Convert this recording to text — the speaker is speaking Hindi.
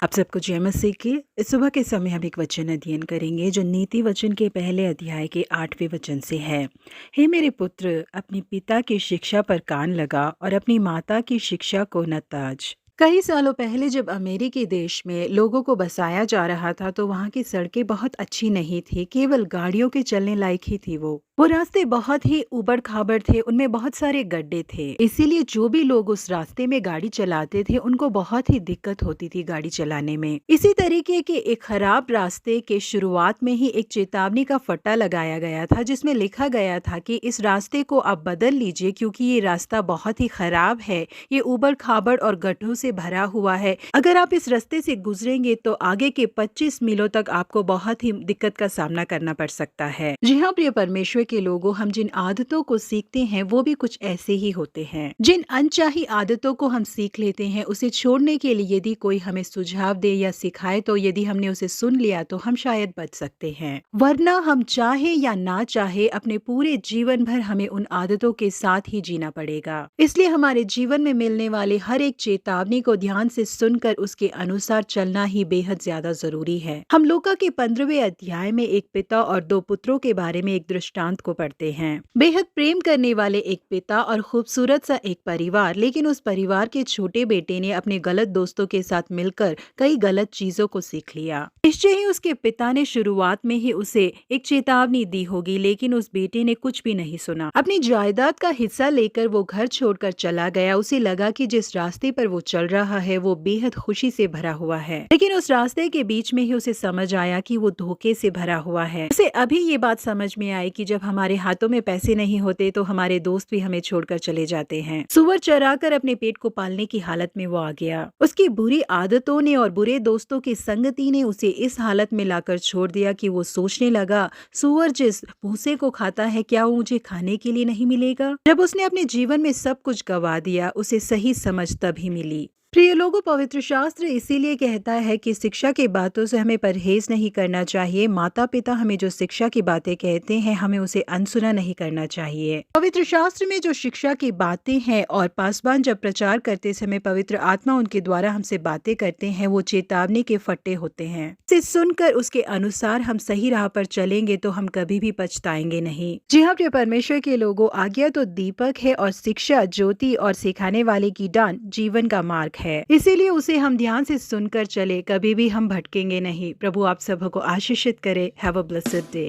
आप सबको जय मसीह की। इस सुबह के समय हम एक वचन अध्ययन करेंगे जो नीति वचन के पहले अध्याय के 8वें वचन से है। हे मेरे पुत्र, अपने पिता की शिक्षा पर कान लगा और अपनी माता की शिक्षा को न ताज। कई सालों पहले जब अमेरिकी देश में लोगों को बसाया जा रहा था तो वहाँ की सड़कें बहुत अच्छी नहीं थी, केवल गाड़ियों के चलने लायक ही थी। वो रास्ते बहुत ही उबड़ खाबड़ थे, उनमें बहुत सारे गड्ढे थे। इसीलिए जो भी लोग उस रास्ते में गाड़ी चलाते थे उनको बहुत ही दिक्कत होती थी गाड़ी चलाने में। इसी तरीके के एक खराब रास्ते के शुरुआत में ही एक चेतावनी का फट्टा लगाया गया था जिसमें लिखा गया था कि इस रास्ते को आप बदल लीजिए क्योंकि ये रास्ता बहुत ही खराब है, ये उबड़ खाबड़ और गड्ढों से भरा हुआ है। अगर आप इस रास्ते से गुजरेंगे तो आगे के 25 मीलों तक आपको बहुत ही दिक्कत का सामना करना पड़ सकता है। जी हाँ प्रिय परमेश्वर के लोगों, हम जिन आदतों को सीखते हैं वो भी कुछ ऐसे ही होते हैं। जिन अनचाही आदतों को हम सीख लेते हैं उसे छोड़ने के लिए यदि कोई हमें सुझाव दे या सिखाए तो यदि हमने उसे सुन लिया तो हम शायद बच सकते हैं, वरना हम चाहे या ना चाहे अपने पूरे जीवन भर हमें उन आदतों के साथ ही जीना पड़ेगा। इसलिए हमारे जीवन में मिलने वाले हर एक चेतावनी को ध्यान से सुनकर उसके अनुसार चलना ही बेहद ज्यादा जरूरी है। हम लूका के 15वें अध्याय में एक पिता और 2 पुत्रों के बारे में एक दृष्टांत को पढ़ते हैं। बेहद प्रेम करने वाले एक पिता और खूबसूरत सा एक परिवार, लेकिन उस परिवार के छोटे बेटे ने अपने गलत दोस्तों के साथ मिलकर कई गलत चीजों को सीख लिया। निश्चय ही उसके पिता ने शुरुआत में ही उसे एक चेतावनी दी होगी, लेकिन उस बेटे ने कुछ भी नहीं सुना। अपनी जायदाद का हिस्सा लेकर वो घर छोड़कर चला गया। उसे लगा कि जिस रास्ते पर वो चल रहा है वो बेहद खुशी से भरा हुआ है, लेकिन उस रास्ते के बीच में ही उसे समझ आया कि वो धोखे से भरा हुआ है। उसे अभी ये बात समझ में आई कि जब हमारे हाथों में पैसे नहीं होते तो हमारे दोस्त भी हमें छोड़कर चले जाते हैं। सुअर चराकर अपने पेट को पालने की हालत में वो आ गया। उसकी बुरी आदतों ने और बुरे दोस्तों की संगति ने उसे इस हालत में लाकर छोड़ दिया कि वो सोचने लगा, सुअर जिस भूसे को खाता है क्या वो मुझे खाने के लिए नहीं मिलेगा। जब उसने अपने जीवन में सब कुछ गंवा दिया, उसे सही समझ तभी मिली। प्रिय लोगों, पवित्र शास्त्र इसीलिए कहता है कि शिक्षा की बातों से हमें परहेज नहीं करना चाहिए। माता पिता हमें जो शिक्षा की बातें कहते हैं हमें उसे अनसुना नहीं करना चाहिए। पवित्र शास्त्र में जो शिक्षा की बातें हैं और पासवान जब प्रचार करते समय पवित्र आत्मा उनके द्वारा हमसे बातें करते हैं वो चेतावनी के फट्टे होते हैं। इसे सुनकर उसके अनुसार हम सही राह पर चलेंगे तो हम कभी भी पछताएंगे नहीं। जी हाँ प्रिय परमेश्वर के लोगों, आज्ञा तो दीपक है और शिक्षा ज्योति और सिखाने वाले की डांट जीवन का मार्ग है। इसीलिए उसे हम ध्यान से सुनकर चले, कभी भी हम भटकेंगे नहीं। प्रभु आप सबको आशीषित करे। Have a blessed day.